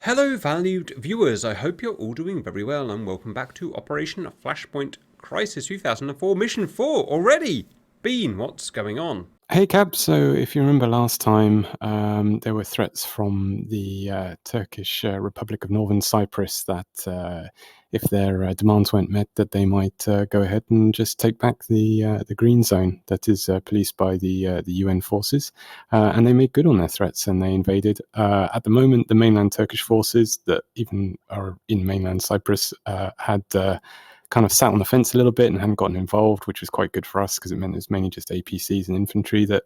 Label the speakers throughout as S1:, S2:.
S1: Hello valued viewers, I hope you're all doing very well and welcome back to Operation Flashpoint Crisis 2004 Mission 4 already! Bean, what's going on?
S2: Hey Cab, so if you remember last time, there were threats from the Turkish Republic of Northern Cyprus that if their demands weren't met, that they might go ahead and just take back the green zone that is policed by the UN forces. And they made good on their threats and they invaded. At the moment, the mainland Turkish forces that even are in mainland Cyprus had kind of sat on the fence a little bit and hadn't gotten involved, which was quite good for us because it meant it was mainly just APCs and infantry that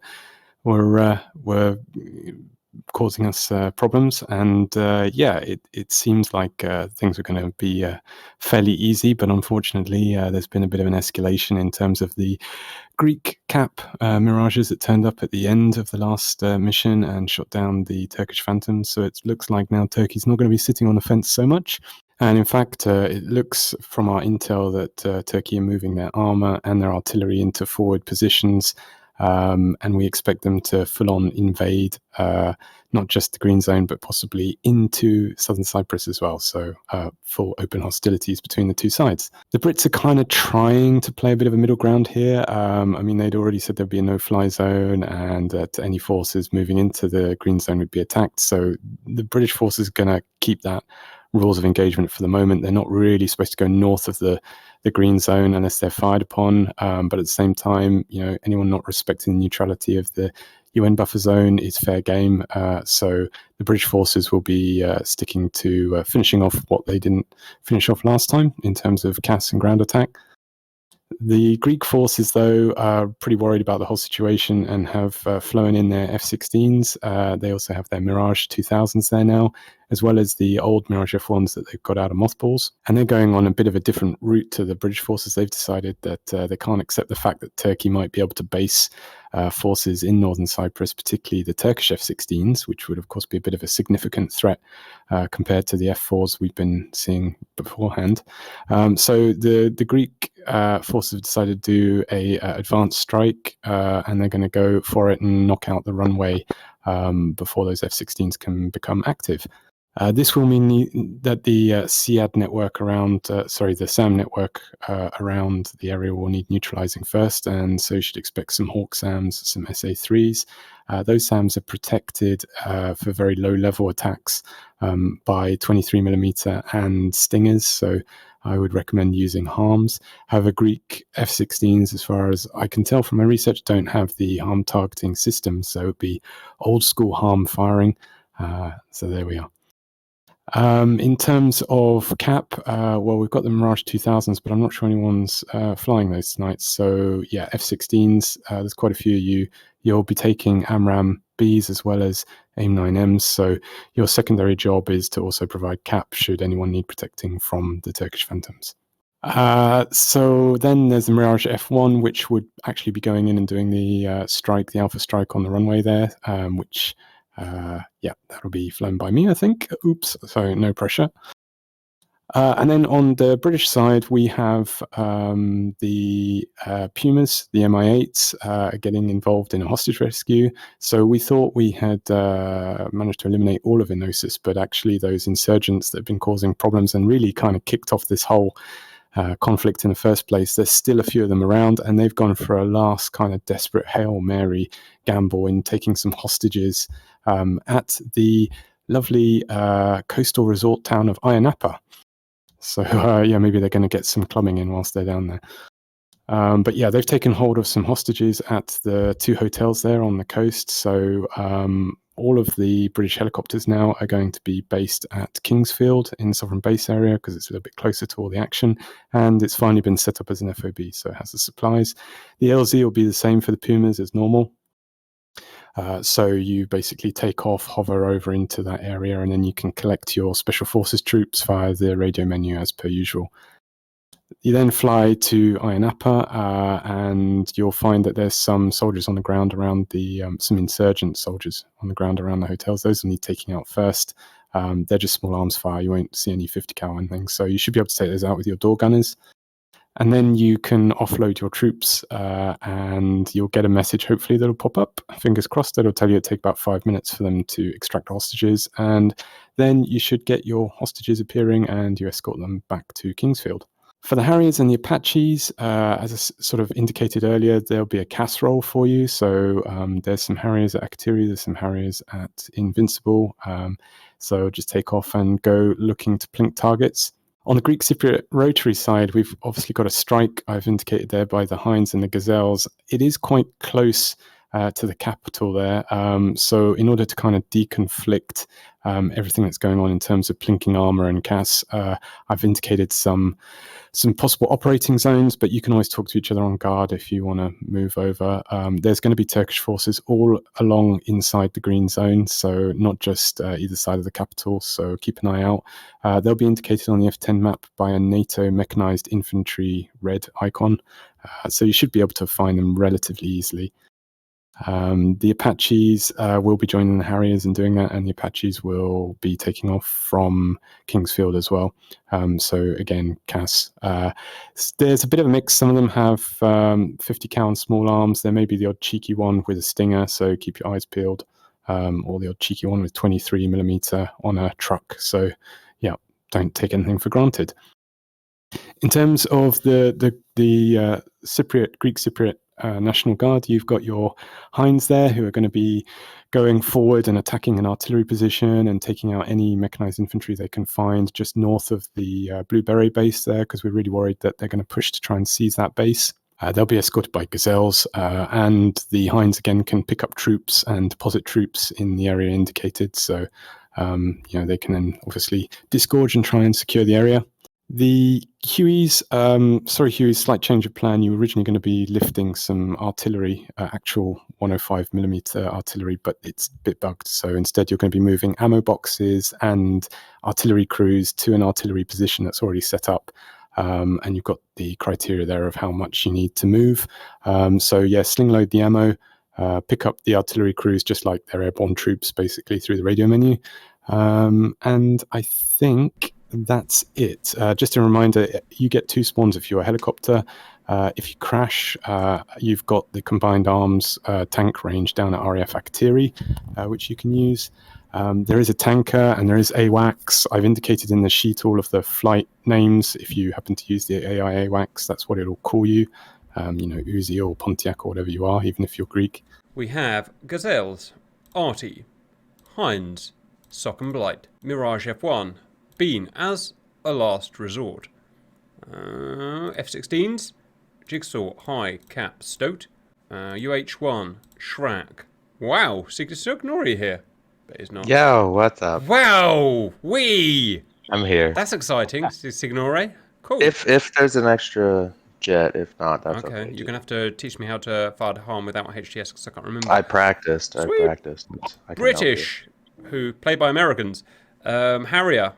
S2: were causing us problems. And it seems like things were going to be fairly easy, but unfortunately there's been a bit of an escalation in terms of the Greek cap mirages that turned up at the end of the last mission and shot down the Turkish Phantoms. So it looks like now Turkey's not going to be sitting on the fence so much. And in fact, it looks from our intel that Turkey are moving their armor and their artillery into forward positions, and we expect them to full-on invade not just the green zone, but possibly into southern Cyprus as well. So full open hostilities between the two sides. The Brits are kind of trying to play a bit of a middle ground here. I mean, they'd already said there'd be a no-fly zone and that any forces moving into the green zone would be attacked. So the British forces are going to keep that rules of engagement for the moment. They're not really supposed to go north of the green zone unless they're fired upon. But at the same time, anyone not respecting the neutrality of the UN buffer zone is fair game. So the British forces will be sticking to finishing off what they didn't finish off last time in terms of CAS and ground attack. The Greek forces, though, are pretty worried about the whole situation and have flown in their F-16s. They also have their Mirage 2000s there now, as well as the old Mirage F1s that they've got out of mothballs. And they're going on a bit of a different route to the British forces. They've decided that they can't accept the fact that Turkey might be able to base forces in northern Cyprus, particularly the Turkish F-16s, which would, of course, be a bit of a significant threat compared to the F-4s we've been seeing beforehand. So the Greek forces have decided to do a advanced strike, and they're going to go for it and knock out the runway before those F-16s can become active. This will mean that the SIAD network around, the SAM network around the area will need neutralizing first, and so you should expect some Hawk SAMs, some SA-3s. Those SAMs are protected for very low-level attacks by 23mm and Stingers, so I would recommend using HARMs. However, Greek F-16s, as far as I can tell from my research, don't have the HARM targeting system, so it would be old-school HARM firing. So there we are. In terms of cap, well, we've got the Mirage 2000s, but I'm not sure anyone's flying those tonight. So yeah, F-16s, there's quite a few of you. You'll be taking AMRAAM Bs as well as AIM-9Ms. So your secondary job is to also provide cap should anyone need protecting from the Turkish Phantoms. So then there's the Mirage F1, which would actually be going in and doing the strike, the Alpha strike on the runway there, which... that'll be flown by me, I think. Oops, so no pressure. And then on the British side, we have the Pumas, the Mi-8s, getting involved in a hostage rescue. So we thought we had managed to eliminate all of Enosis, but actually those insurgents that have been causing problems and really kind of kicked off this whole conflict in the first place, there's still a few of them around, and they've gone for a last kind of desperate Hail Mary gamble in taking some hostages at the lovely coastal resort town of Ayia Napa. So maybe they're going to get some clubbing in whilst they're down there. But yeah, they've taken hold of some hostages at the two hotels there on the coast. So all of the British helicopters now are going to be based at Kingsfield in the Sovereign Base area because it's a little bit closer to all the action, and it's finally been set up as an FOB, so it has the supplies. The LZ will be the same for the Pumas as normal. So you basically take off, hover over into that area, and then you can collect your Special Forces troops via the radio menu as per usual. You then fly to Ayia Napa, and you'll find that there's some soldiers on the ground around some insurgent soldiers on the ground around the hotels. Those will need taking out first. They're just small arms fire. You won't see any 50 cal or anything. So you should be able to take those out with your door gunners. And then you can offload your troops, and you'll get a message, hopefully, that'll pop up. Fingers crossed, that'll tell you it'll take about 5 minutes for them to extract hostages. And then you should get your hostages appearing, and you escort them back to Kingsfield. For the Harriers and the Apaches, as I sort of indicated earlier, there'll be a casserole for you. So there's some Harriers at Akatiri, there's some Harriers at Invincible. So just take off and go looking to plink targets. On the Greek Cypriot rotary side, we've obviously got a strike, I've indicated there, by the Hinds and the Gazelles. It is quite close to the capital there. So in order to kind of deconflict everything that's going on in terms of plinking armor and CAS, I've indicated some possible operating zones, but you can always talk to each other on guard if you want to move over. There's going to be Turkish forces all along inside the green zone, so not just either side of the capital, so keep an eye out. They'll be indicated on the F10 map by a NATO mechanized infantry red icon, so you should be able to find them relatively easily. The Apaches will be joining the Harriers and doing that, and the Apaches will be taking off from Kingsfield as well. So again, CAS. There's a bit of a mix. Some of them have 50 cal and small arms. There may be the odd cheeky one with a stinger, so keep your eyes peeled, or the odd cheeky one with 23mm on a truck. So yeah, don't take anything for granted. In terms of the Cypriot, Greek Cypriot National Guard, you've got your Hinds there who are going to be going forward and attacking an artillery position and taking out any mechanized infantry they can find just north of the Blue Beret base there, because we're really worried that they're going to push to try and seize that base. They'll be escorted by Gazelles, and the Hinds again can pick up troops and deposit troops in the area indicated, so they can then obviously disgorge and try and secure the area. The Hueys, slight change of plan. You were originally going to be lifting some artillery, actual 105mm artillery, but it's a bit bugged. So instead, you're going to be moving ammo boxes and artillery crews to an artillery position that's already set up. And you've got the criteria there of how much you need to move. Sling load the ammo, pick up the artillery crews just like they're airborne troops, basically through the radio menu. And I think that's it. Just a reminder, you get 2 spawns if you're a helicopter. If you crash, you've got the combined arms tank range down at RAF Akatiri, which you can use. There is a tanker and there is AWACS. I've indicated in the sheet all of the flight names. If you happen to use the AI AWACS, that's what it'll call you. Uzi or Pontiac or whatever you are, even if you're Greek.
S1: We have Gazelles, Arty, Hinds, Sock and Blight, Mirage F1, Bean as a last resort, F-16s, Jigsaw, High, Cap, Stoat, UH-1, Shrak. Wow, Signori here. But he's not.
S3: Yo, what's up?
S1: Wow, wee!
S3: I'm here.
S1: That's exciting, Signore. Cool.
S3: If there's an extra jet, if not, that's okay.
S1: You're going to have to teach me how to fire the harm without HTS because I can't remember.
S3: I practiced.
S1: British, who played by Americans. Harrier,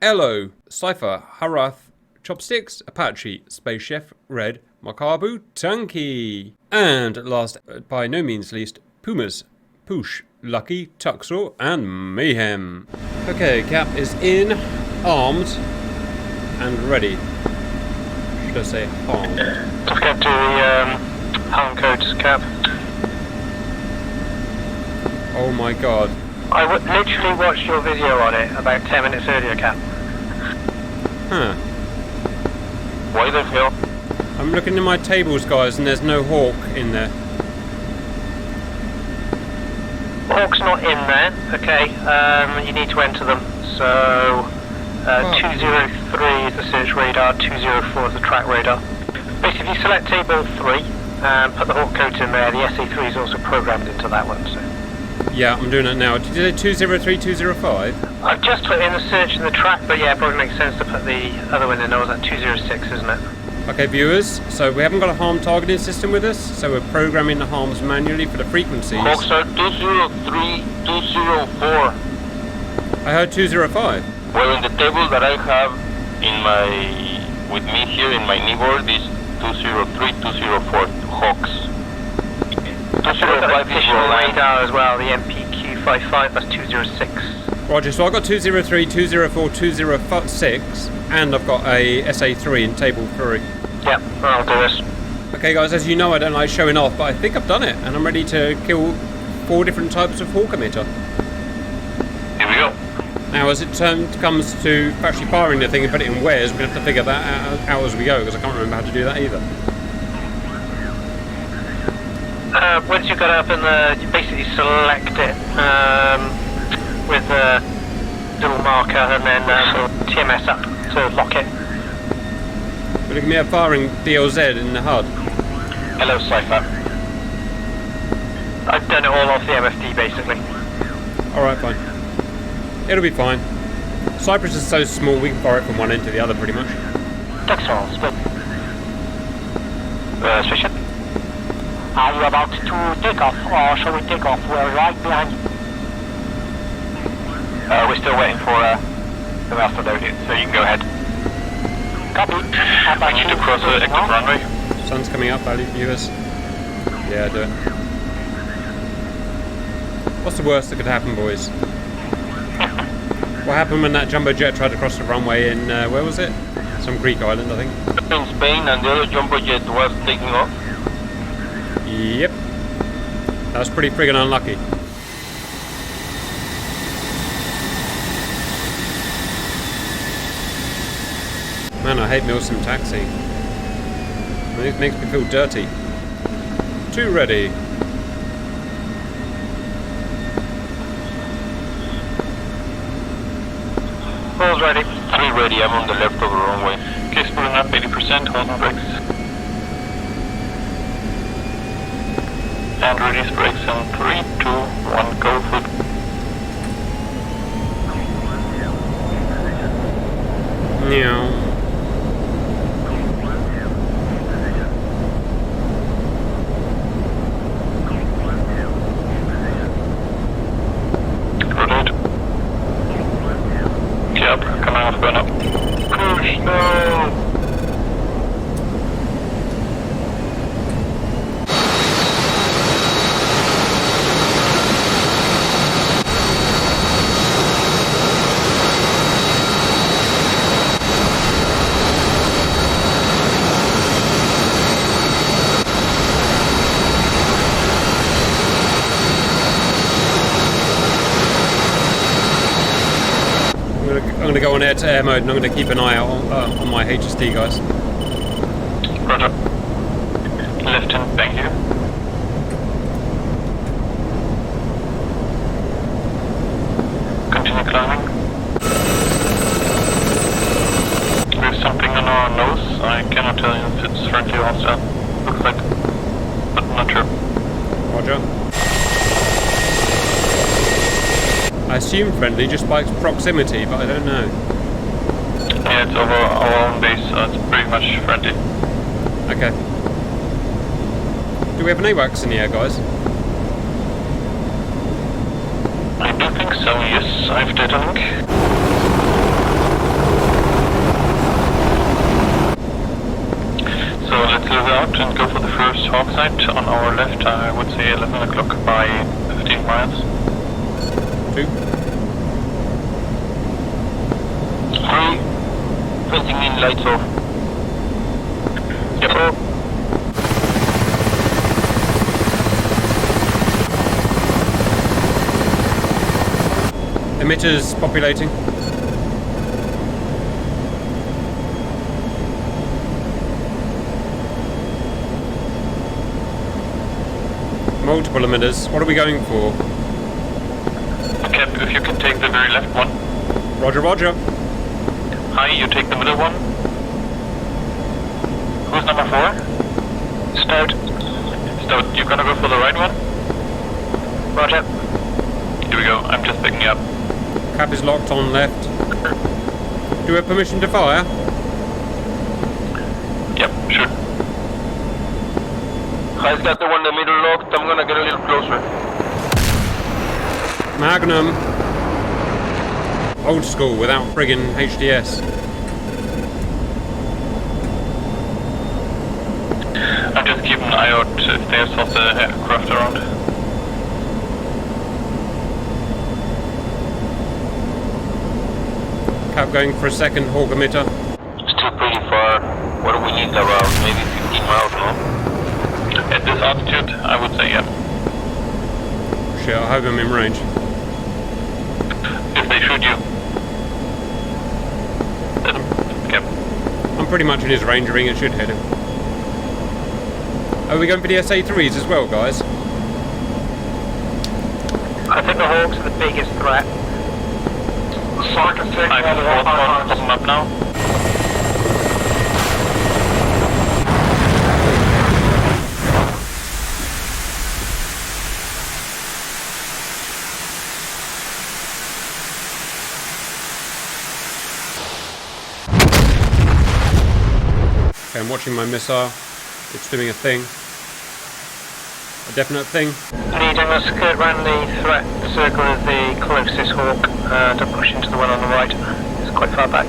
S1: Elo, Cypher, Harath, Chopsticks, Apache, Space Chef, Red, Makabu, Tunky. And last, by no means least, Pumas, Poosh, Lucky, Tuxor, and Mayhem. Okay, Cap is in, armed, and ready. Should I say armed?
S4: Let's get to the home codes, Cap.
S1: Oh my god.
S4: I literally watched your video on it about 10 minutes earlier, Cap.
S1: Huh.
S4: Why the hell?
S1: I'm looking in my tables, guys, and there's no Hawk in there.
S4: Hawk's not in there, okay. You need to enter them. So, 203 is the search radar, 204 is the track radar. Basically, if you select table 3 and put the Hawk codes in there, the SA3 is also programmed into that one, so.
S1: Yeah, I'm doing it now. Did you say 203, 205?
S4: I've just put in the search and the track, but yeah, it probably makes sense to put the other one in. That was at 206, isn't it?
S1: Okay, viewers, so we haven't got a harm targeting system with us, so we're programming the harms manually for the frequencies.
S4: Hawks are 203, 204.
S1: I heard 205.
S4: Well, in the table that I have with me here in my keyboard is 203, 204 Hawks. 205 is your radar as well, the MPQ-55, that's 206.
S1: Roger, so I've got 203, 204, 206, and I've got a SA3 in table 3.
S4: Yep, I'll do this.
S1: Okay guys, as you know I don't like showing off, but I think I've done it, and I'm ready to kill 4 different types of hawk emitter.
S5: Here we go.
S1: Now as it comes to actually firing the thing and put it in wares, we're going to have to figure that out as we go, because I can't remember how to do that either.
S4: Once you've got it up in the, you basically select it with a little marker and then TMS up to lock it.
S1: Will it be firing DLZ in the HUD?
S4: Hello, Cypher. I've done it all off the MFD basically.
S1: Alright, fine. It'll be fine. Cyprus is so small we can fire it from one end to the other pretty much.
S4: Textile, split. Spaceship. Are you about to take off, or shall we take off? We're right behind you. We're still waiting for the master load here, so you can go ahead. Copy.
S5: I need to cross the active runway.
S1: Sun's coming up, value viewers. Yeah, do it. What's the worst that could happen, boys? What happened when that jumbo jet tried to cross the runway in, where was it? Some Greek island, I think.
S5: In Spain, and the other jumbo jet was taking off.
S1: Yep. That was pretty friggin' unlucky. Man, I hate Milsim taxi. It makes me feel dirty. 2 ready.
S4: All's ready.
S5: 3 ready, I'm on the left of the runway. Case pulling up 80%, hold on brakes. And release brakes in 3, 2, 1, go for it.
S1: Yeah.
S5: Rotate. Yep, coming off, burn up. Push, no!
S1: I'm gonna go on air-to-air mode, and I'm gonna keep an eye out on my HST, guys.
S5: Roger. Left hand, thank you. Continue climbing. There's something on our nose. I cannot tell you if it's friendly or hostile. Looks like, but not sure.
S1: Roger. I assume friendly just by its proximity, but I don't know.
S5: Yeah, it's over our own base, so it's pretty much friendly.
S1: Okay. Do we have an AWACS in the air, guys?
S5: I do think so, yes. I've data link. So let's move out and go for the first hawk site on our left. I would say 11 o'clock by 15 miles.
S1: 2.
S5: 3. Fencing in, lights off. Yep.
S1: Emitters populating. Multiple emitters. What are we going for?
S5: Cap, if you can take the very left one.
S1: Roger, roger.
S5: Hi, you take the middle one. Who's number 4? Stout. Stout, you gonna go for the right one? Roger. Here we go, I'm just picking you up.
S1: Cap is locked on left. Do we have permission to fire?
S5: Yep, sure.
S4: I've got the one in the middle locked. I'm gonna get a little closer.
S1: Magnum. Old school without friggin' HDS.
S5: I'm just keeping an eye out if there's also aircraft around.
S1: Cap going for a second hawk emitter.
S5: still pretty far. What do we need about? Maybe 15 miles, no? At this altitude, I would say yeah.
S1: Shit, I hope I'm in range.
S5: If they shoot you. Then, okay.
S1: I'm pretty much in his range ring, it should hit him. Are we going for the SA-3s as well, guys?
S4: I think the Hawks are the biggest threat.
S5: I'm pop them up now.
S1: Okay, I'm watching my missile. It's doing a thing. A definite thing.
S4: Needing to skirt around the threat circle of the closest Hawk to push into the one on the right. It's quite far back.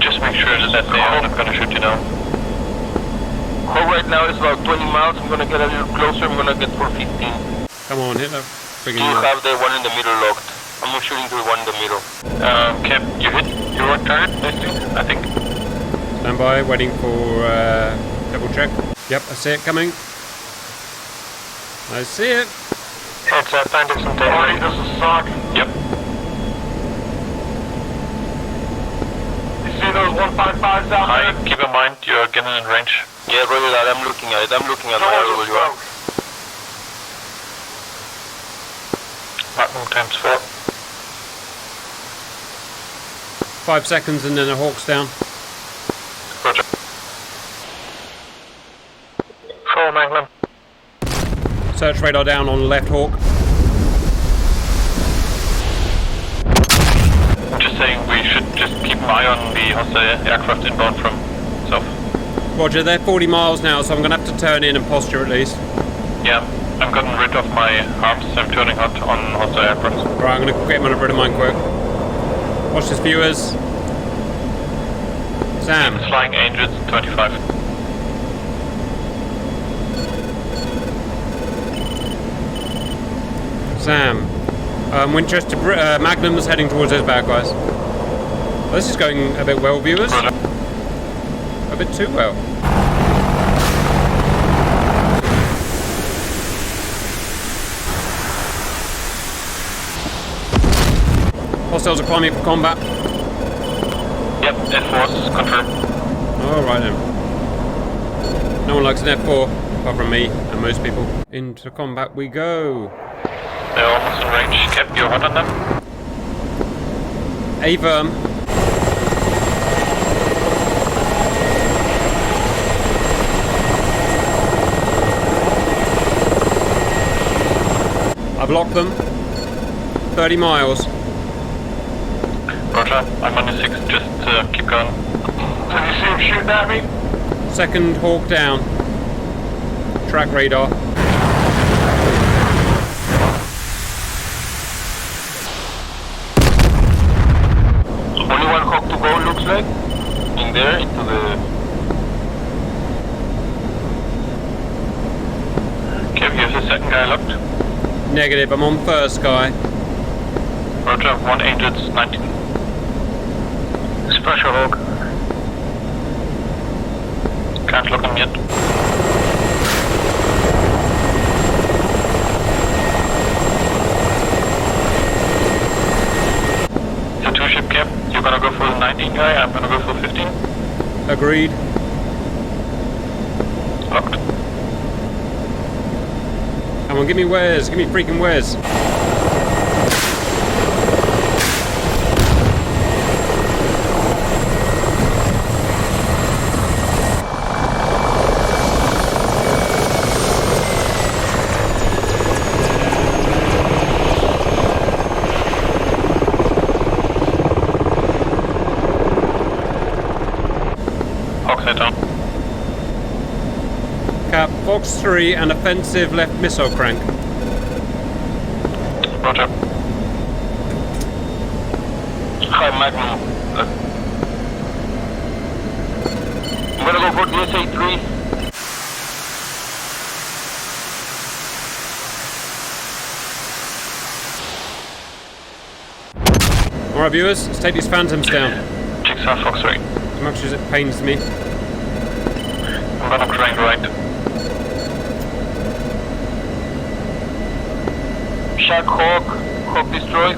S5: Just make sure that they are not going to shoot you down. Hawk right now is about 20 miles. I'm going to get a little closer. I'm going to get for 15.
S1: Come on, hit that friggin'
S5: You have the one in the middle locked. I'm shooting to the one in the middle. Cap, you hit your target, I think.
S1: Stand by, waiting for double check. Yep, I see it coming. I see it.
S4: It's bandits and Debrief.
S5: This is Sock. Yep.
S4: You see those 155s out
S5: Hi, keep in mind you're getting in range. Yeah, roger that. I'm looking at it. I'm looking at where you are. Magnum times 4.
S1: 5 seconds and then a Hawk's down.
S5: Roger.
S4: 4 Magnum.
S1: Search radar down on left Hawk.
S5: I'm just saying we should just keep an eye on the hostile aircraft inbound from south.
S1: Roger, they're 40 miles now, so I'm going to have to turn in and posture at least.
S5: Yeah, I'm getting rid of my arms. I'm turning hot on hostile aircraft.
S1: Right, I'm going to get rid of mine quick. Watch this, viewers. Sam.
S5: Flying Angels 25.
S1: Sam. Winchester Magnum's heading towards his back, guys. This is going a bit well, viewers.
S5: Roger.
S1: A bit too well. Hostiles are climbing for combat.
S5: Yep, F4 is confirmed.
S1: Alright then. No one likes an F4, apart from me and most people. Into combat we go.
S5: They're almost in range. Cap, you're hot on them?
S1: A-firm. I've locked them. 30 miles.
S5: Roger, I'm on the 6, just keep going.
S4: Have you seen him shooting at me?
S1: Second Hawk down. Track radar.
S5: Only one Hawk to go, looks like. In there, into the... Cap, here's the second guy locked.
S1: Negative, I'm on first guy.
S5: Roger, 1 Angels 19.
S4: Special Hawk.
S5: Can't lock him yet. The 2-ship Cap, you're gonna go for the 19 guy, I'm gonna go for 15.
S1: Agreed.
S5: Locked.
S1: Come on, give me wares. Give me freaking wares. Cap, Fox 3 and offensive left missile crank.
S5: Roger. Hi, Magnum. I'm gonna go for the SA-3.
S1: Alright, viewers, let's take these phantoms down.
S5: Jigsaw Fox 3.
S1: As much as it pains me.
S5: I'm gonna crank right.
S4: Shark Hawk destroyed.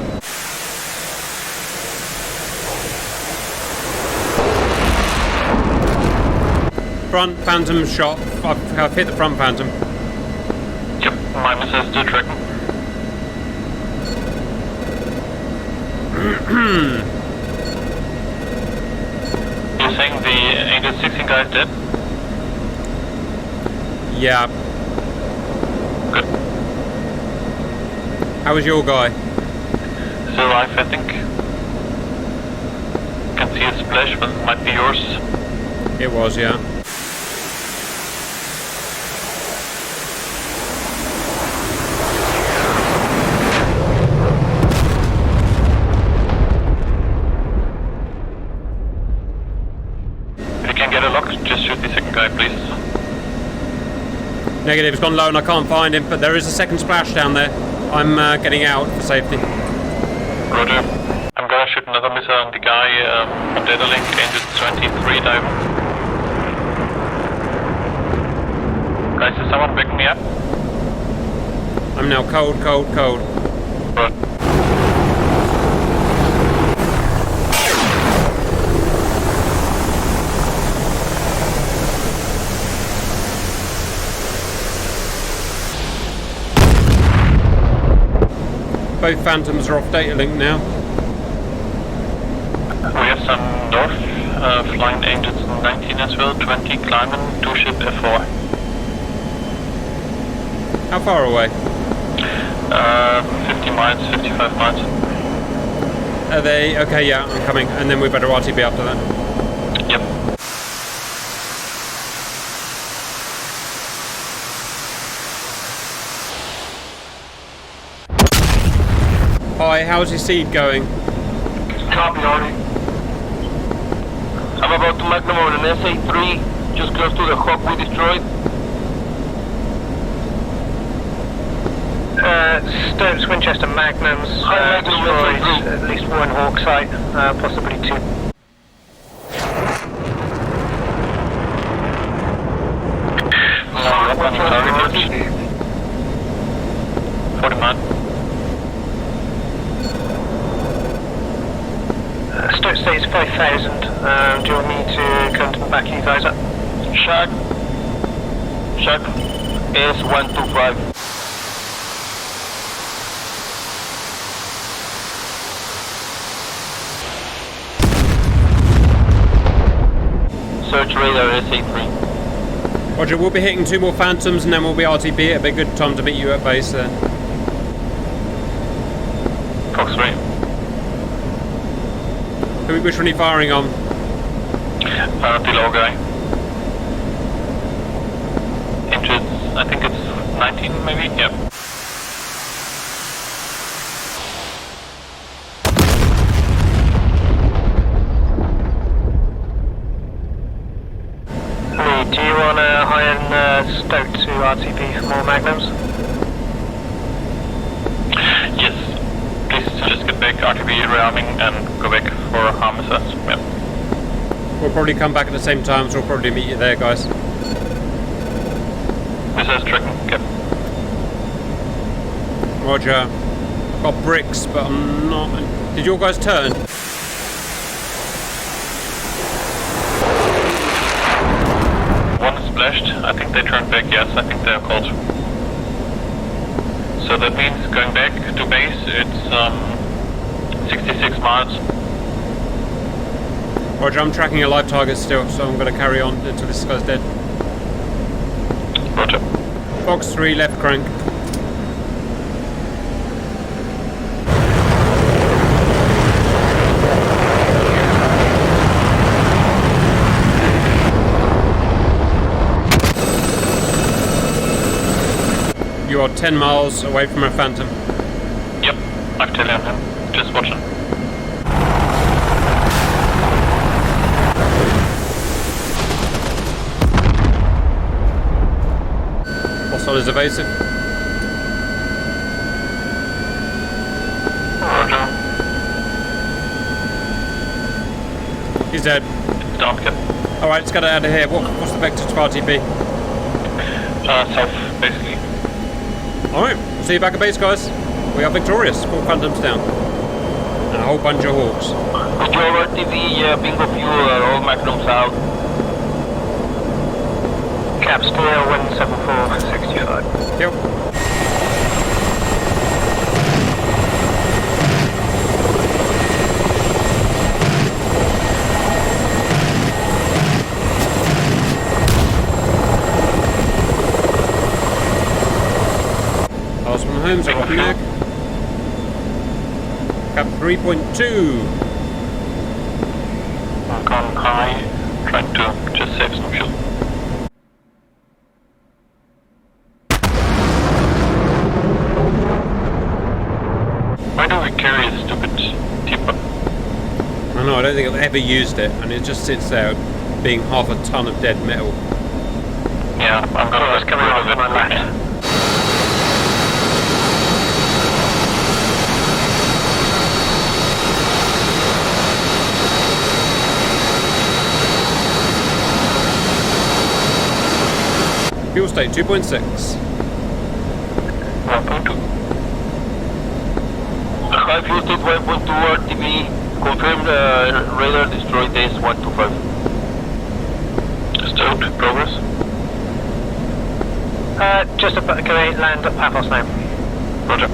S1: Front phantom shot. I've hit the front phantom.
S5: Yep, my missile is still tracking. You're saying the Angel 16 guy is dead?
S1: Yeah.
S5: Good.
S1: How was your guy?
S5: Still alive, I think. Can see a splash, but it might be yours.
S1: It was, yeah.
S5: If you can get a lock, just shoot the second guy, please.
S1: Negative, it's gone low and I can't find him, but there is a second splash down there. I'm getting out for safety.
S5: Roger. I'm gonna shoot another missile on the guy on data link, Angel 23 diver. Guys, is someone backing me up?
S1: I'm now cold.
S5: Right.
S1: Both phantoms are off data link now.
S5: We have some north flying Angels 19 as well, 20 climbing, 2 ship F4.
S1: How far away?
S5: 50 miles, 55 miles.
S1: Are they? Okay, yeah, I'm coming. And then we better RTB after that.
S5: Yep.
S1: Hi, how's your seed going?
S4: Copy, Artie. I'm about to magnum on an SA-3, just close to the Hawk we destroyed. Stokes Winchester Magnums destroyed at least one Hawk site, possibly 2.
S5: Weapon target launch. 40 miles.
S4: Stoke states 5,000. Do you want me to come to back you guys up? Shark is 125. Search radar SA-3.
S1: Roger, we'll be hitting 2 more phantoms and then we'll be RTB. It'll be a good time to meet you at base then.
S5: Fox 3.
S1: Which one are you firing on?
S5: The low guy. Inches, I think it's 19 maybe? Yep.
S4: Lee, do you want to hire Stoke to RTB for more Magnums?
S5: Yes. Please just get back, RTB rearming and go back for harm assess. Yep.
S1: We'll probably come back at the same time, so we'll probably meet you there, guys.
S5: Missiles tracking. Yep.
S1: Roger. I've got bricks, but I'm not... Did your guys turn?
S5: One splashed. I think they turned back. Yes, I think they are called. So that means going back to base, it's 66 miles.
S1: Roger, I'm tracking a live target still, so I'm going to carry on until this guy's dead.
S5: Roger.
S1: Fox 3, left crank. You are 10 miles away from a phantom.
S5: Yep, I've taken him. Just watching.
S1: Hostile is evasive.
S5: Roger.
S1: He's dead.
S5: It's down, Cap.
S1: Alright, let's get out of here. What's the vector to RTB?
S5: South, basically.
S1: Alright, we'll see you back at base, guys. We are victorious. 4 Phantoms down. And a whole bunch of Hawks.
S6: Good job, RTV, bingo fuel, all Magnums out.
S4: Cap steer 17465.
S1: Yep. Osman Holmes, I got neck. Cap 3.2.
S5: I'm gone high, trying to just save some fuel. Why do we carry a stupid T-Pod?
S1: I know, I don't think I've ever used it, and it just sits there being half a ton of dead metal.
S5: Yeah, I'm gonna
S4: It's coming off my left.
S1: Fuel state 2.6.
S5: 1.2.
S6: High fuel state 1.2 RTV, confirmed radar destroyed days 125.
S5: Stowed, progress.
S4: Just about can I land at Paphos now?
S5: Roger.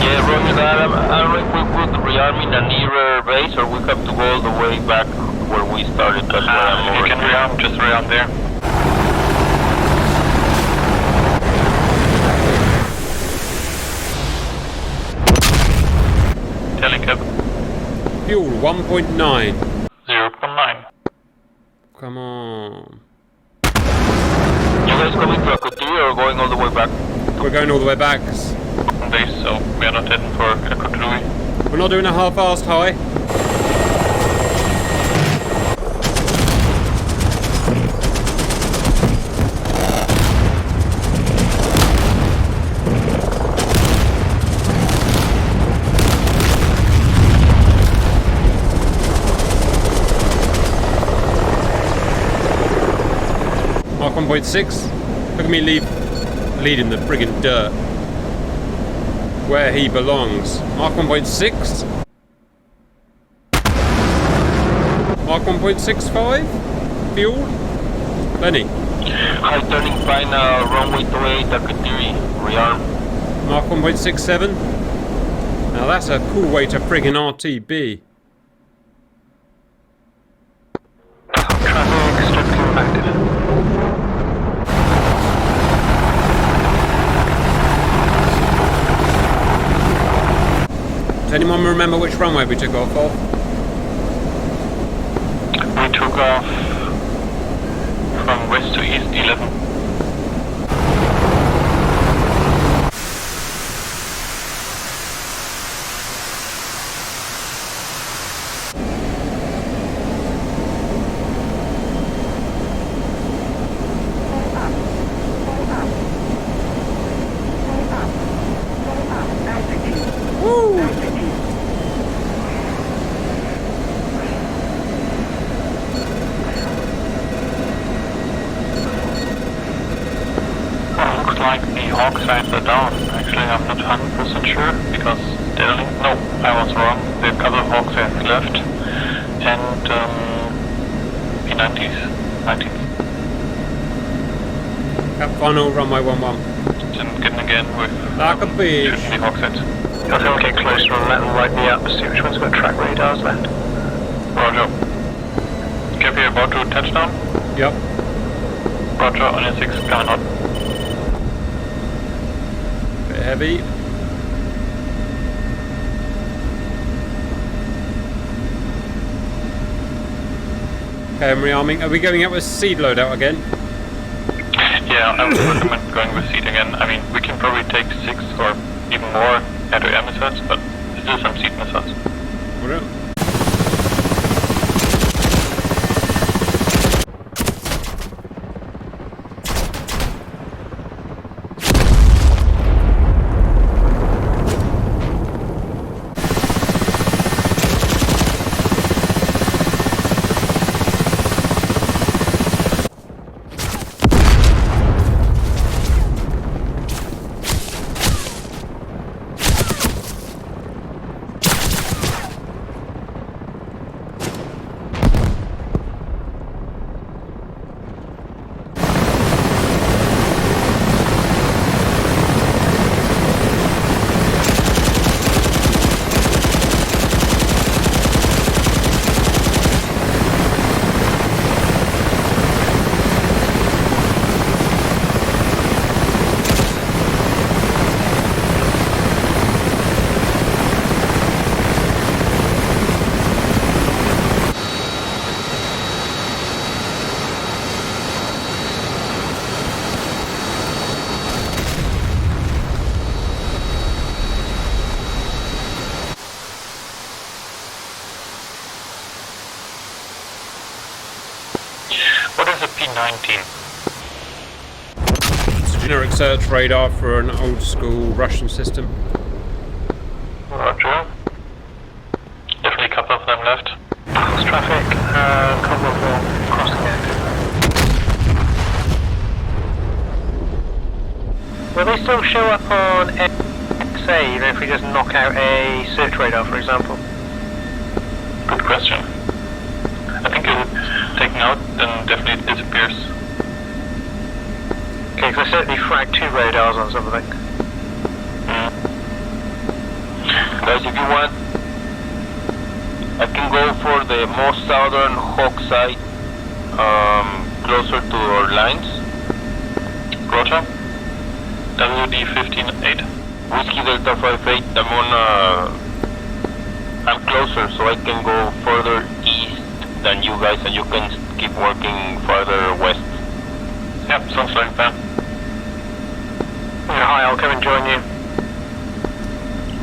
S6: Yeah, roger that. I'm we could rearming a nearer base, or we have to go all the way back where we started. That's where I'm
S5: If you can rearm, just rearm there. Telling Cap.
S1: Fuel 1.9.
S5: 0.9.
S1: Come on.
S6: You guys coming to Akutiri or going all the way back?
S1: We're going all the way back.
S5: Base, so we are not heading for Akutiri.
S1: We're not doing a half-assed high. Mark 1.6. Look at me leading the friggin' dirt. Where he belongs. Mark 1.6. Mark 1.65. Fuel. Lenny.
S6: High turning final, runway 28, Akutiri, rearm.
S1: Mark 1.67. Now that's a cool way to friggin' RTB.
S4: Traffic strictly impacted.
S1: Does anyone remember which runway we took off of?
S5: We took off from west to east 11. Looks like the Hawk sides are down. Actually, I'm not 100% sure because they only... No, I was wrong. The other Hawk sides left. And P90s. 90s.
S1: Cap final runway 11.
S5: Didn't get in again with
S1: Like a fish.
S5: shooting the Hawk sides.
S4: I'll have to get closer and let them light me up. See which one's got track radars left.
S5: Roger. Cap here about to touchdown.
S1: Yep.
S5: Roger, on your 6, coming up.
S1: Bit heavy. Okay, I'm rearming. Are we going out with seed loadout again?
S5: Yeah, I would recommend going with seed again. I mean, we can probably take 6 or even more air-to-air missiles, but still some seed missiles.
S1: Whatever.
S5: 19.
S1: It's a generic search radar for an old school Russian system.
S5: Roger. Definitely a couple of them left.
S4: Cross traffic, couple of them crossing it. Will they still show up on XA even if we just knock out a search radar, for example?
S5: Good question. I think if it's taken out, then definitely it disappears.
S4: Okay, because I certainly fragged 2 radars on something.
S6: Guys, if you want, I can go for the most southern Hawk side, closer to our lines.
S5: Roger. WD-15-8.
S6: Whiskey Delta 58, I'm closer, so I can go further east than you guys, and you can keep working farther west.
S5: Yep, sounds like a plan.
S4: Yeah, hi, I'll come and join you.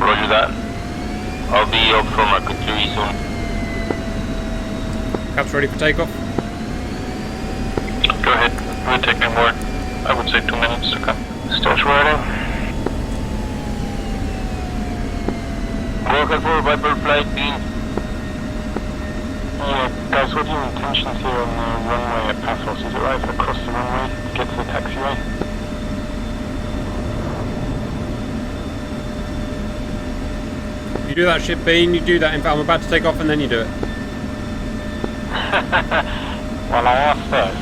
S6: Roger that. I'll be up from artillery soon.
S1: Caps ready for takeoff?
S5: Go ahead. We're taking more, I would say 2 minutes to come.
S4: Still swirling.
S6: Work for Viper Flight Bean.
S7: Yeah, guys, what are your intentions here on the runway at Paphos? Is it right if I cross the runway to get to the taxiway?
S1: You do that ship, Bean, you do that. In fact, I'm about to take off and then you do it.
S7: Well, I asked first.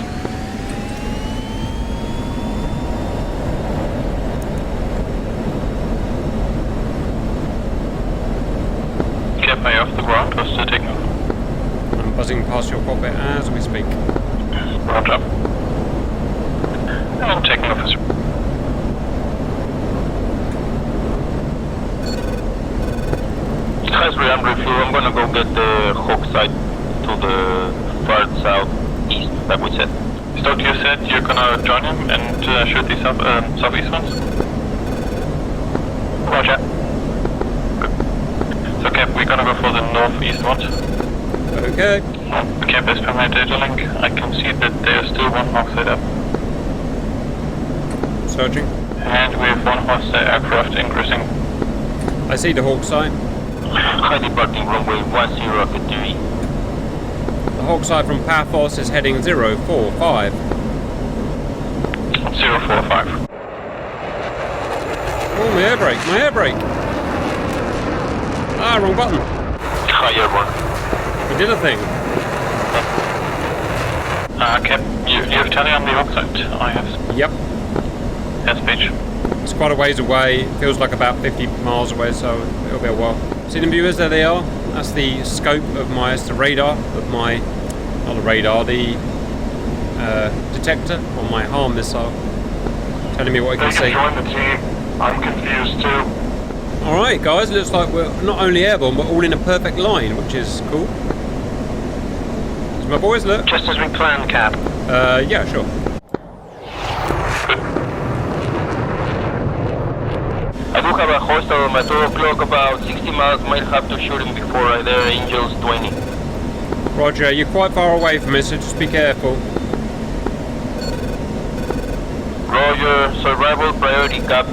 S5: Get me off the ground, or still taking off?
S1: I'm buzzing past your cockpit as we speak.
S5: Roger. And taking off as
S6: Guys, we're on refuel. I'm gonna go get the Hawk side to the far southeast, like we said.
S5: Stoke, you said you're gonna join him and shoot the southeast ones?
S4: Roger.
S5: So Cap, we're gonna go for the northeast ones.
S1: Okay.
S5: Cap, as per my data link, I can see that there's still one Hawk side up.
S1: Searching.
S5: And we have one hostile aircraft ingressing.
S1: I see the Hawk site.
S6: High departing runway 10 artillery.
S1: The Hawk site from Paphos is heading 045.
S5: 045.
S1: Oh, my air brake, my air brake. Ah, wrong button.
S6: High airborne.
S1: We did a thing.
S5: Cap, you have tally on the Hawk site? I have.
S1: Yep.
S5: Yes, page.
S1: It's quite a ways away. Feels like about 50 miles away, so it'll be a while. See them viewers? There they are. That's the scope of my, it's the radar of my, not the radar, the detector on my harm missile. Telling me what I can see.
S7: Join the team. I'm confused too.
S1: Alright guys, looks like we're not only airborne, but all in a perfect line, which is cool. So my boys, look.
S4: Just as we planned, Cap.
S1: Yeah, sure.
S6: I do have a hostile on my 2 o'clock, about 60 miles. Might have to shoot him before there, Angels 20.
S1: Roger, you're quite far away from it, so just be careful.
S6: Roger, survival priority, Cap.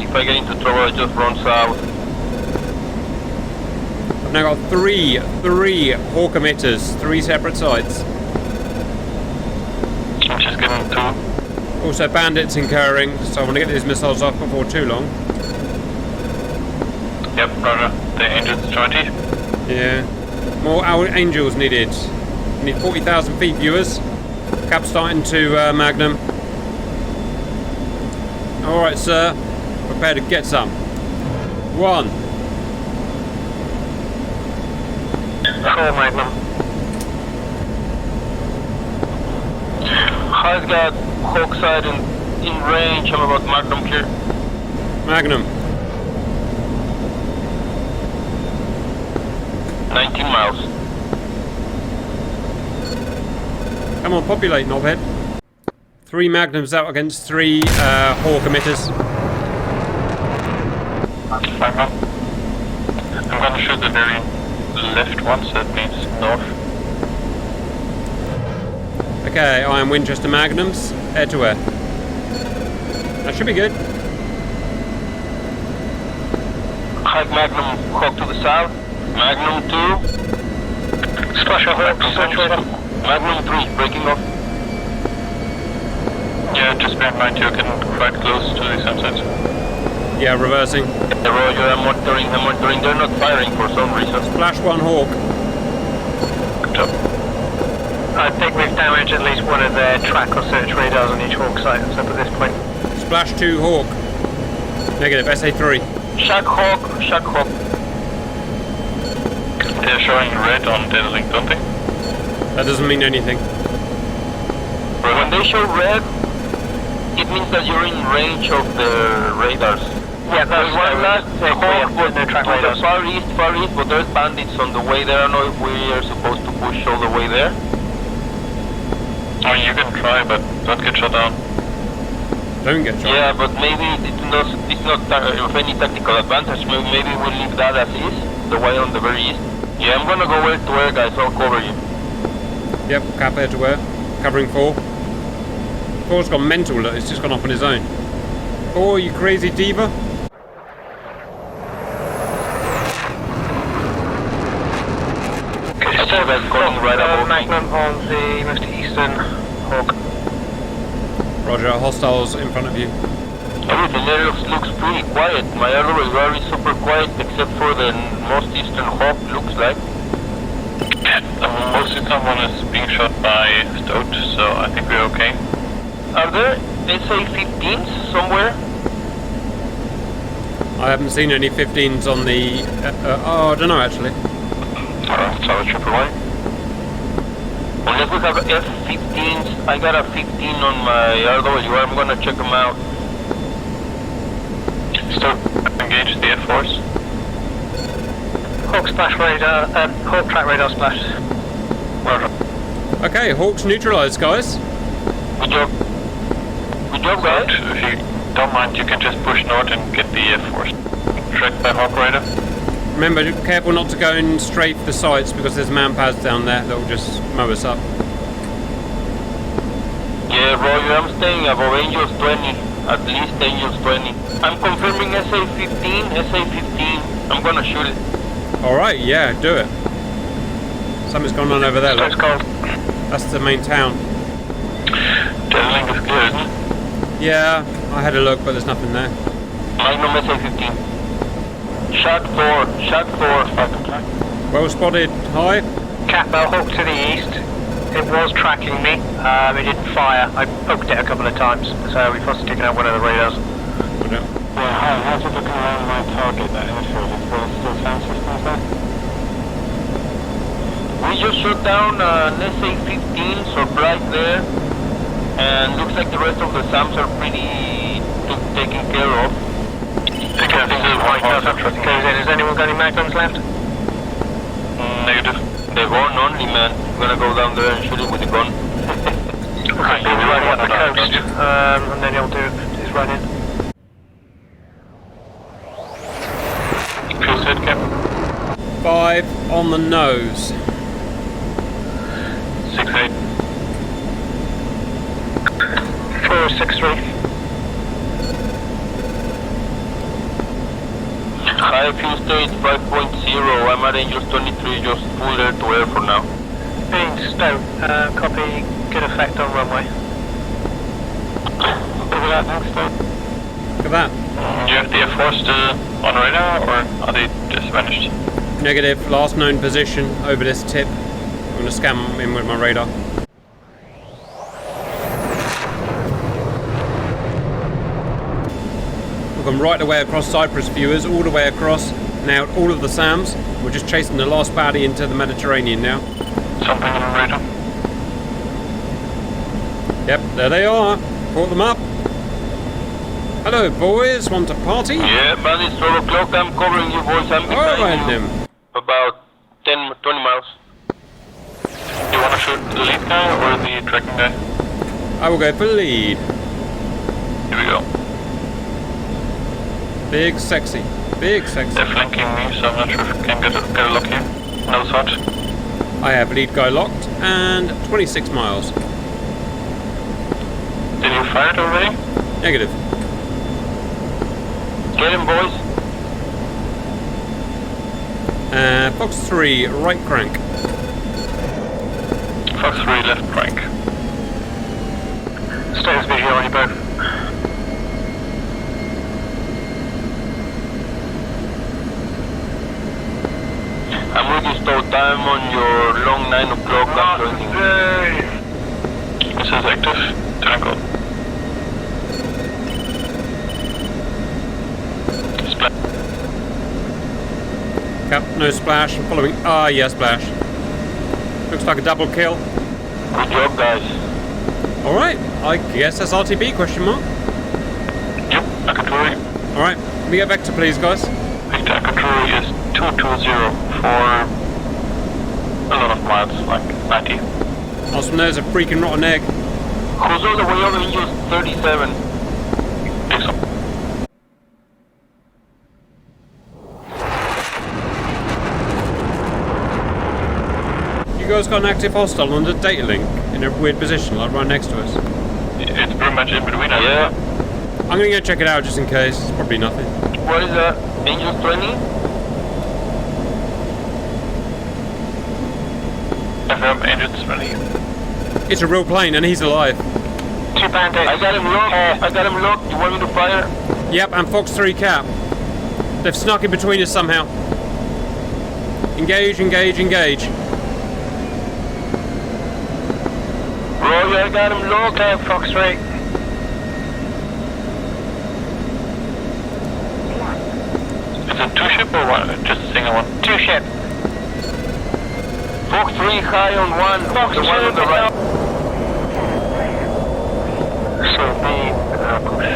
S6: If I get into trouble, I just run south.
S1: I've now got three Hawk emitters, 3 separate sites.
S5: I'm just getting 2.
S1: Also bandits incurring, so I want to get these missiles off before too long.
S5: Yep, Roger. The Angels 20.
S1: Yeah. More angels needed. We need 40,000 feet, viewers. Cap starting to Magnum. Alright, sir. Prepare to get some. 1.
S4: 4 Magnum.
S6: High's got Hawk side in range. I'm about Magnum here.
S1: Magnum.
S6: 19 miles.
S1: Come on, populate, knobhead. 3 Magnums out against 3 Hawk emitters.
S5: I'm gonna shoot the very left one, so that means north.
S1: Okay, I am Winchester Magnums, air to air. That should be good.
S6: High Magnum Hawk to the south. Magnum 2.
S4: Splash our Hawk, search radar.
S6: Magnum 3, breaking off.
S5: Yeah, just bear in mind you're getting quite close to the sunset.
S1: Yeah, reversing.
S6: Yeah, Roger, I'm monitoring. They're not firing for some reason.
S1: Splash 1 Hawk.
S5: Good job.
S4: I think we've damaged at least one of their track or search radars on each Hawk site, so at this point.
S1: Splash 2 Hawk. Negative, SA3.
S6: Shock Hawk.
S5: They're showing red on data link, don't they?
S1: That doesn't mean anything.
S6: When they show red, it means that you're in range of the radars.
S4: Yeah, that's
S6: one last Hawk, but
S4: no track
S6: to the
S4: radars.
S6: far east, but there's bandits on the way there. I don't know if we are supposed to push all the way there.
S5: I mean, you can try, but don't get shot down.
S1: Don't get shot.
S6: Yeah, but maybe it's not of any tactical advantage. Maybe we'll leave that as is, the way on the very east. Yeah, I'm gonna go air to air, guys. I'll cover you.
S1: Yep, cap air to air. Covering 4. 4's gone mental, look, it's just gone off on his own. 4, you crazy diva.
S6: Okay, so that's going right above me.
S4: Magnum on the most eastern Hawk.
S1: Roger, hostiles in front of you.
S6: Everything there looks pretty quiet. My other radar is super quiet except for the most eastern Hawk, looks like.
S5: The most eastern one is being shot by Stoat, so I think we're okay.
S6: Are there SA-15s somewhere?
S1: I haven't seen any 15s on the... oh, I don't know actually.
S5: Alright, Tower Triple Y.
S6: Unless we have F-15s, I got a 15 on my RWR, I'm gonna check them out.
S5: Stoat, engage the F-Force.
S4: Hawk splash radar, Hawk track radar splash.
S5: Roger.
S1: Okay, Hawks neutralised, guys.
S6: Good job. Good job,
S5: Stoat,
S6: guys.
S5: if you don't mind, you can just push north and get the F-Force. Tracked by Hawk Radar.
S1: Remember, be careful not to go in straight for the sites because there's man-pads down there that will just mow us up.
S6: Yeah, Roger, I'm staying above Angels 20. At least Angels 20. I'm confirming SA-15. I'm gonna shoot it.
S1: Alright, yeah, do it. Something's gone on over there, look. That's the main town.
S5: Data link is clear, isn't it?
S1: Yeah, I had a look, but there's nothing there.
S6: Magnum SA-15. Shot 4.
S1: Well spotted, high.
S4: Catbell Hawk to the east. It was tracking me. It didn't fire. I poked it a couple of times, so we must have taken out one of the radars.
S7: Yeah, hi, how's it looking around my target, that airfield? Is there still sound systems there?
S6: We just shot down an SA-15, so right there. And looks like the rest of the SAMs are pretty taken care of.
S5: Pick up the white house.
S4: Has anyone got any Magnums left?
S5: Negative.
S6: The gun only, man. I'm gonna go down there and shoot it with the gun.
S4: Okay, he's running up the coast, and then he'll do his run in.
S5: Fuel set cap.
S1: 5 on the nose.
S5: 6-8.
S4: 463.
S6: High fuel state 5.0. I'm at Angels 23, just full air to air for now.
S4: Being Stoat, copy, good effect on runway.
S7: Look at that next time.
S1: Look at that.
S5: You have the F-Force still on radar, or are they just vanished?
S1: Negative, last known position over this tip. I'm going to scan in with my radar. We've gone right the way across Cyprus, viewers, all the way across. Now all of the SAMs. We're just chasing the last baddie into the Mediterranean now.
S5: Something on radar.
S1: Yep, there they are. Caught them up. Hello, boys. Want to party?
S6: Yeah, man, it's 12 o'clock. I'm covering you, boys. I'm
S1: All right,
S6: behind you.
S1: then.
S6: About 10, 20 miles.
S5: You want to shoot the lead guy or the tracking guy?
S1: I will go for lead.
S5: Here we go.
S1: Big sexy. Big sexy.
S5: They're flanking me, so I'm not sure if I can get a lock here. No shot.
S1: I have lead guy locked and 26 miles.
S5: fired already?
S1: Negative.
S6: Get him, boys.
S1: Fox 3, right crank.
S5: Fox 3, left crank.
S4: Status visual on you both.
S6: I'm ready to start time on your long 9 o'clock after ending.
S5: This is active. Tango. Splat.
S1: Cap, no splash. I'm following. Ah, yeah, splash. Looks like a double kill.
S6: Good job, guys.
S1: Alright, I guess that's RTB, question mark.
S5: Yep, Akaturi.
S1: Alright, can we get Vector, please, guys?
S5: Victor Akaturi is 220 for a lot of miles, like 90.
S1: Awesome, there's a freaking rotten egg.
S6: Who's all the way over Angels 37?
S5: Pixel.
S1: You guys got an active hostile on the data link in a weird position, like right next to us.
S5: It's pretty much in between us.
S6: Yeah.
S1: I'm gonna go check it out just in case. It's probably nothing.
S6: What is that? Angels 20?
S5: FM engines ready.
S1: It's a real plane and he's alive.
S4: 2 bandits.
S6: I got him locked. I got him locked. You want me to fire?
S1: Yep, and Fox 3 Cap. They've snuck in between us somehow. Engage, engage, engage.
S6: Roger, I got him locked.
S4: Okay, Fox 3.
S5: Is it 2 ship or one? Just a single one?
S4: 2 ship.
S6: Fox 3 high on 1.
S4: Fox
S6: the
S4: 2
S6: one on the right.
S4: So main push.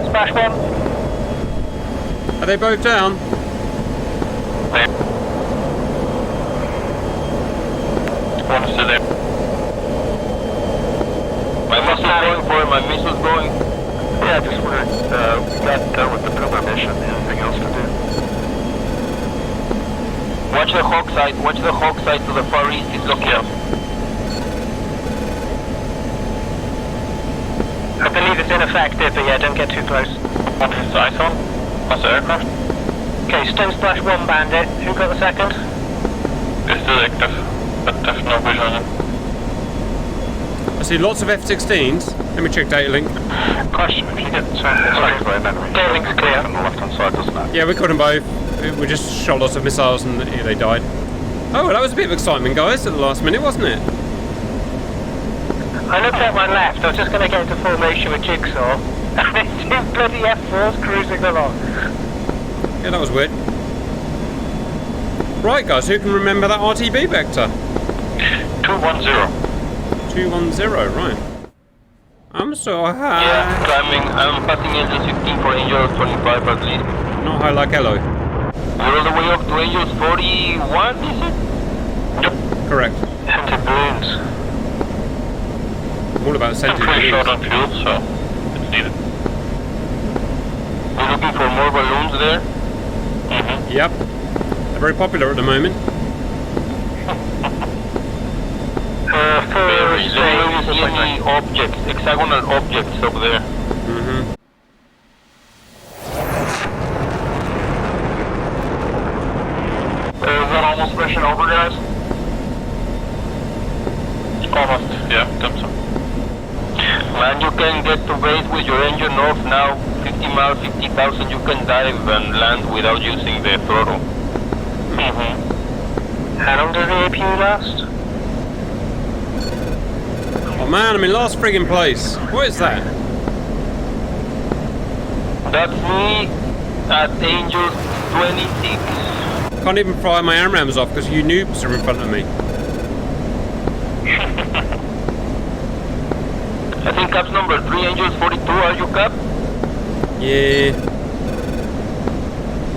S4: Splash 1.
S1: Are they both down?
S5: One is still there.
S6: My missile's going for him. My missile's going.
S7: Yeah, just wondering, we got done with the pillar mission. Anything else to do?
S6: Watch the hawk side. Watch the hawk side to the far east. It's looking up.
S4: I believe it's ineffective, but yeah, don't get too close.
S5: One is eyes on. What's the aircraft?
S4: Okay, stone splash 1 bandit. Who got the second?
S5: It's still active, but there's no vision on it.
S1: I see lots of F-16s. Let me check data link.
S7: Question, if you get attacked by an enemy,
S4: Data link's clear.
S7: on the left-hand side, doesn't it?
S1: Yeah, we caught them both. We just shot lots of missiles and yeah, they died. Oh, that was a bit of excitement, guys, at the last minute, wasn't it?
S4: I looked at my left. I was just going to get into formation with Jigsaw. And it's two bloody F4s cruising along.
S1: Yeah, that was weird. Right, guys, who can remember that RTB vector?
S5: 210.
S1: 210, right. I'm so high.
S6: Yeah, climbing. I'm passing Angels 15 for Angels 25 at least.
S1: Not high like Elo.
S6: We're all the way up to Angels 41, is it?
S1: Correct.
S4: Empty balloons.
S1: I'm all about
S5: I'm
S1: sending
S5: pretty short
S1: balloons.
S5: on fuel, so it's needed.
S6: We're looking for more balloons there.
S1: Yep. They're very popular at the moment.
S6: Very. Let me know if you see any objects, hexagonal objects up there.
S1: Mm-hmm.
S6: Is that almost mission over, guys?
S5: Almost, yeah, think so.
S6: Man, you can get to base with your engine off now. 50 miles, 50,000, you can dive and land without using the throttle.
S4: How long does the APU last?
S1: Oh man, I'm in last friggin' place. What is that?
S6: That's me at Angels 26.
S1: Can't even fire my AMRAMs off because you noobs are in front of me.
S6: I think Cap's number 3, Angels 42, are you Cap?
S1: Yeah.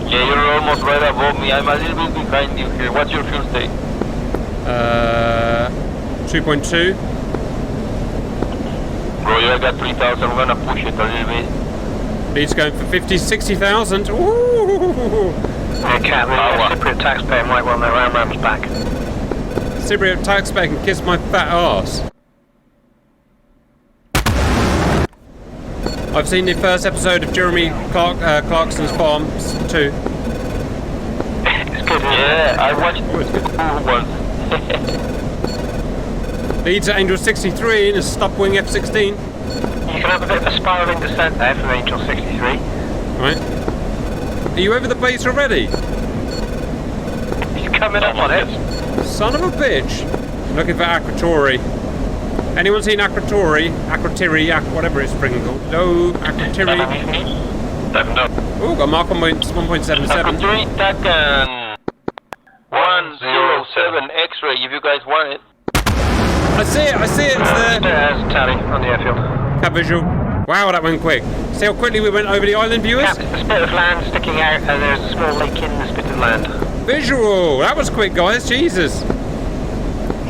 S6: Yeah, you're almost right above me. I'm a little bit behind you here. What's your fuel state?
S1: 2.2.
S6: Bro, I got 3,000. We're gonna push it a little bit.
S1: Lead's going for 50, 60,000. Ooh.
S4: Okay, the Cypriot taxpayer might want their AMRAMs back.
S1: Cypriot taxpayer can kiss my fat ass. I've seen the first episode of Jeremy Clarkson's Farm 2.
S4: It's good.
S6: Yeah, I watched the cool one.
S1: Leads at Angel 63 in a stop-wing F-16.
S4: You can have a bit of a spiralling descent there from Angel 63.
S1: Right. Are you over the base already?
S4: He's coming up on it.
S1: Son of a bitch. Looking for Akrotiri. Anyone seen Akrotiri? Whatever it's friggin' called. No, Akrotiri. Oh, got Mark 1.77.
S6: Akrotiri, Takan 107 X-ray if you guys want it.
S1: I see it, it's there.
S4: There's Tally on the airfield.
S1: Cap visual. Wow, that went quick. See how quickly we went over the island, viewers?
S4: Cap, there's a bit of land sticking out, and there's a small lake in this bit of land.
S1: Visual! That was quick, guys. Jesus.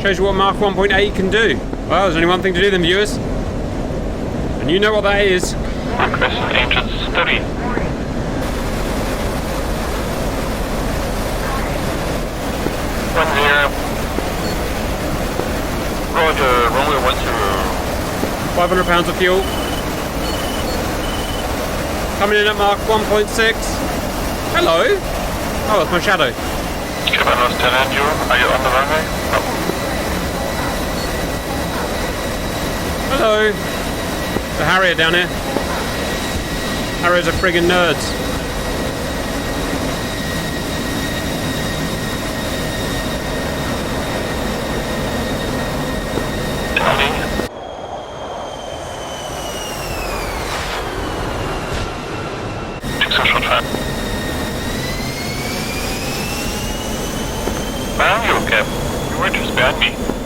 S1: Shows you what Mark 1.8 can do. Well, there's only one thing to do then, viewers. And you know what that is.
S5: Request Angel 30.
S6: Roger, runway 10.
S1: 500 pounds of fuel. Coming in at Mark 1.6. Hello. Oh, that's my shadow.
S5: Cabanos 10 Angel, are you on the runway? No.
S1: Hello. The Harrier down here. Harriers are friggin' nerds.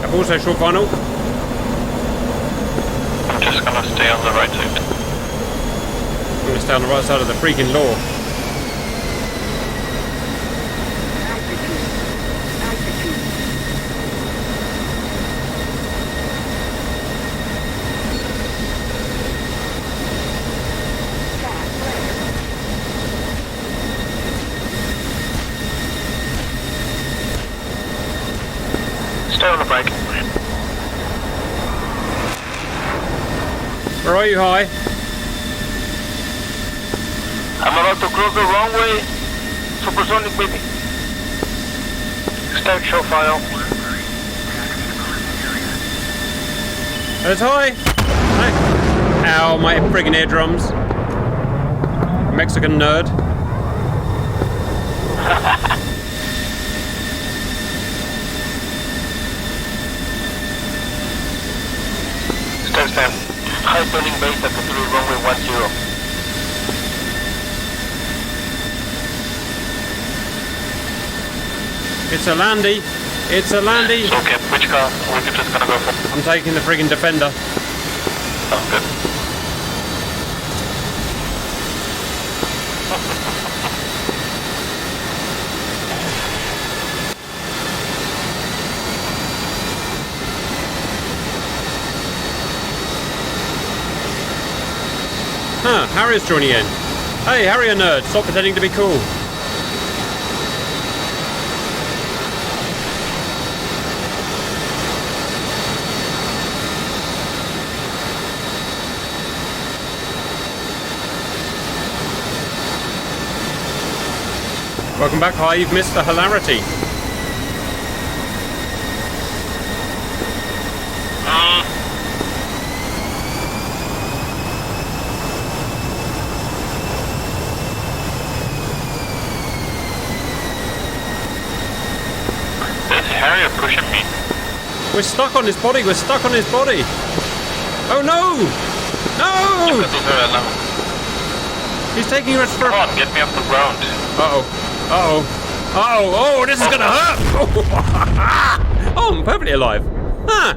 S1: I've also short final.
S5: I'm just gonna stay on the right side.
S1: I'm gonna stay on the right side of the freaking law.
S4: Stay on the brake.
S1: Where are you, High?
S6: I'm about to cross the runway. Supersonic, baby.
S4: Stay short final.
S1: There's High. Hi. Ow, my friggin' eardrums. Mexican nerd.
S6: Stay. High turning base at Cthulhu runway 10.
S1: It's a landy. It's a landy.
S5: Okay, which car? We're just gonna go for.
S1: I'm taking the friggin' Defender.
S5: Sounds good.
S1: Huh, Harry's joining in. Hey, Harrier nerd, stop pretending to be cool. Welcome back, High. You've missed the hilarity.
S5: Harrier pushing me.
S1: We're stuck on his body. We're stuck on his body. Oh no! No! He's taking us for.
S5: Come on, get me off the ground.
S1: Uh-oh. Uh-oh. Uh-oh. Oh, this is gonna hurt! Oh, I'm perfectly alive. Huh.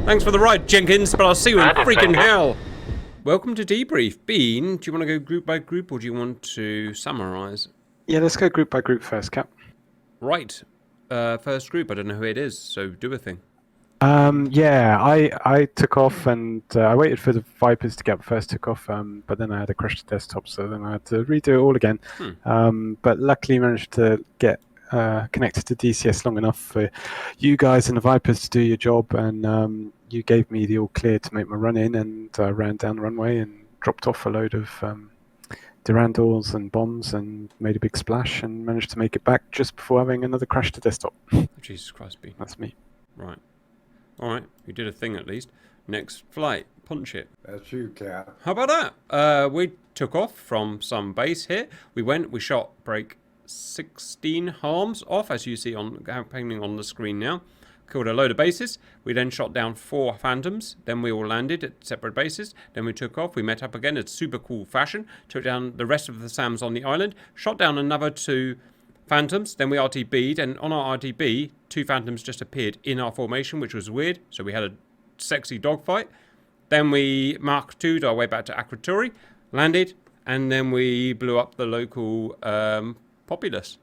S1: Thanks for the ride, Jenkins, but I'll see you in freaking hell. Welcome to Debrief. Bean, do you want to go group by group, or do you want to summarise?
S2: Yeah, let's go group by group first, Cap.
S1: Right. First group, I don't know who it is, so do a thing.
S2: Yeah, I took off and I waited for the Vipers to get first, took off, but then I had a crashed desktop, so then I had to redo it all again. But luckily managed to get connected to DCS long enough for you guys and the Vipers to do your job, and you gave me the all clear to make my run in, and ran down the runway and dropped off a load of Durandals and bombs and made a big splash and managed to make it back just before having another crash to desktop.
S1: Jesus Christ, B.
S2: That's me.
S1: Right. All right. You did a thing at least. Next flight. Punch it.
S8: That's you, Cat.
S1: How about that? We took off from some base here. We shot break 16 harms off, as you see happening on the screen now. Killed a load of bases. We then shot down 4 phantoms. Then we all landed at separate bases. Then we took off. We met up again in super cool fashion. Took down the rest of the SAMs on the island. Shot down another 2 phantoms. Then we RTB'd. And on our RTB, 2 phantoms just appeared in our formation, which was weird. So we had a sexy dogfight. Then we Mark II'd our way back to Akrotiri. Landed. And then we blew up the local populace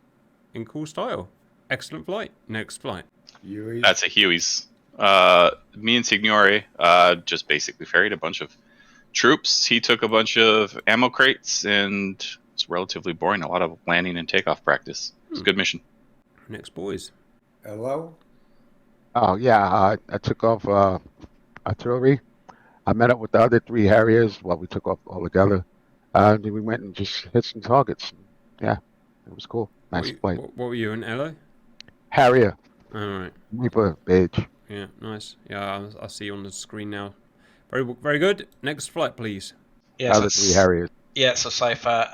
S1: in cool style. Excellent flight. Next flight.
S8: Huey.
S9: That's a Huey's. Me and Signore just basically ferried a bunch of troops. He took a bunch of ammo crates, and it's relatively boring. A lot of landing and takeoff practice. It's a good mission.
S1: Next, boys.
S8: Hello?
S10: Oh, yeah, I took off artillery. I met up with the other 3 Harriers. Well, we took off all together. And we went and just hit some targets. Yeah, it was cool. Nice flight.
S1: What were you in, Elo?
S10: Harrier.
S1: All right.
S10: Reaper, beige.
S1: Yeah, nice. Yeah, I see you on the screen now. Very good. Next flight, please.
S10: Yeah, other 3 Harriers.
S11: Yeah, so Cypher,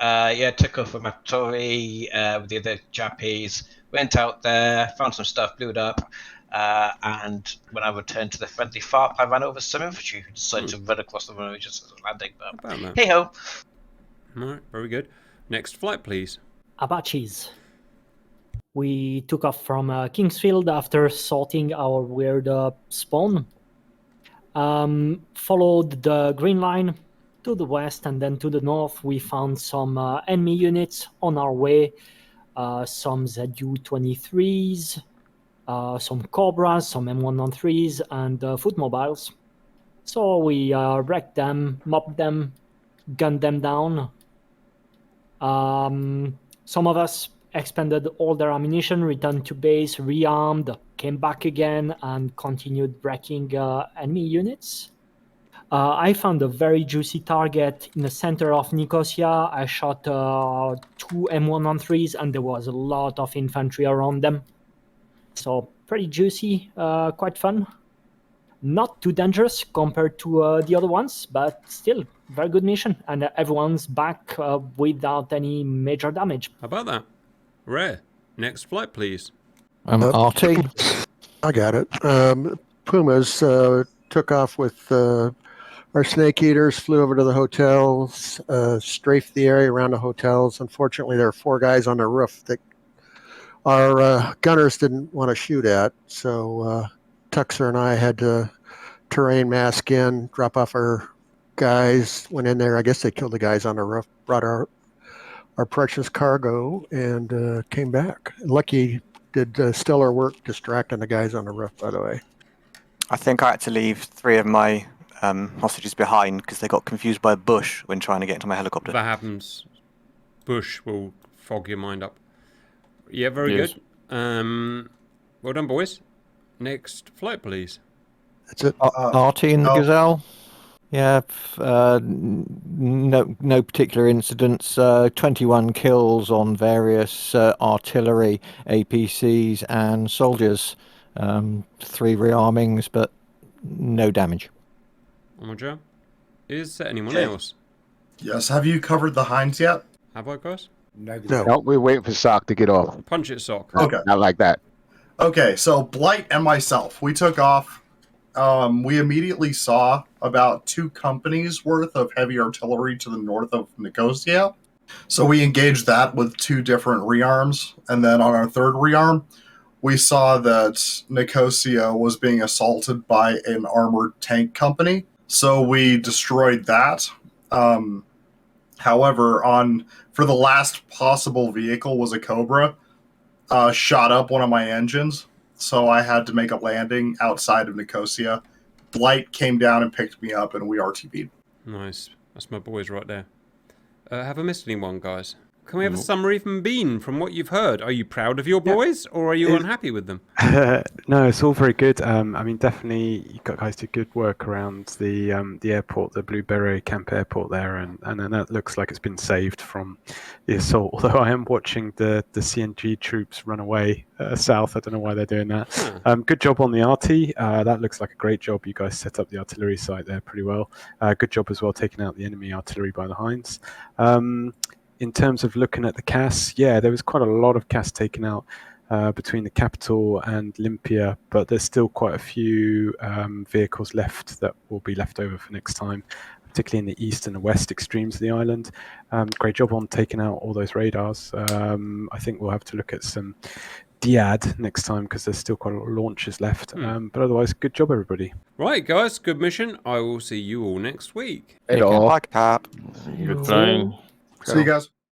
S11: took off with Matori, with the other Jappies, went out there, found some stuff, blew it up, and when I returned to the friendly FARP, I ran over some infantry who decided to run across the runway just as a landing, but hey-ho.
S1: All right, very good. Next flight, please.
S12: Apaches. We took off from Kingsfield after sorting our weird spawn. Followed the green line to the west and then to the north. We found some enemy units on our way. Some ZU-23s, some Cobras, some M113s, and foot mobiles. So we wrecked them, mobbed them, gunned them down. Some of us expended all their ammunition, returned to base, rearmed, came back again, and continued wrecking enemy units. I found a very juicy target in the center of Nicosia. I shot 2 M113s, and there was a lot of infantry around them. So pretty juicy, quite fun. Not too dangerous compared to the other ones, but still very good mission. And everyone's back without any major damage.
S1: How about that? Rare. Next flight, please.
S13: RT. I got it. Pumas took off with our snake eaters, flew over to the hotels, strafed the area around the hotels. Unfortunately, there were 4 guys on the roof that our gunners didn't want to shoot at. So Tuxer and I had to terrain mask in, drop off our guys, went in there. I guess they killed the guys on the roof, brought our precious cargo, and came back. Lucky did stellar work distracting the guys on the roof, by the way.
S14: I think I had to leave 3 of my hostages behind because they got confused by a bush when trying to get into my helicopter.
S1: That happens. Bush will fog your mind up. Yeah, very good. Well done, boys. Next flight, please.
S13: That's it.
S15: RT in the Gazelle. Yeah, no particular incidents. 21 kills on various artillery, APCs, and soldiers. 3 rearmings, but no damage.
S1: Omoja, is there anyone else?
S16: Yes. Have you covered the Hinds yet?
S1: Have I, guys?
S10: No, we're waiting for Sock to get off.
S1: Punch it, Sock.
S16: Okay.
S10: Not like that.
S16: Okay, so Blight and myself, we took off. We immediately saw about 2 companies worth of heavy artillery to the north of Nicosia. So we engaged that with 2 different rearms. And then on our 3rd rearm, we saw that Nicosia was being assaulted by an armored tank company. So we destroyed that. However, for the last possible vehicle was a Cobra, shot up one of my engines. So I had to make a landing outside of Nicosia. Blight came down and picked me up, and we RTB'd.
S1: Nice. That's my boys right there. Have I missed anyone, guys? Can we have a summary from Bean from what you've heard? Are you proud of your boys, or are you unhappy with them?
S2: No, it's all very good. I mean, definitely, you guys did good work around the airport, the Blueberry Camp Airport there, and that looks like it's been saved from the assault. Although I am watching the CNG troops run away south. I don't know why they're doing that. Good job on the RT. That looks like a great job. You guys set up the artillery site there pretty well. Good job as well taking out the enemy artillery by the Hinds. In terms of looking at the CAS, yeah, there was quite a lot of CAS taken out between the capital and Olympia, but there's still quite a few vehicles left that will be left over for next time, particularly in the east and the west extremes of the island. Great job on taking out all those radars. I think we'll have to look at some DIAD next time because there's still quite a lot of launches left. But otherwise, good job, everybody.
S1: Right, guys, good mission. I will see you all next week.
S10: Hey, all.
S14: Bye, Cap.
S3: Good flying.
S16: See you guys.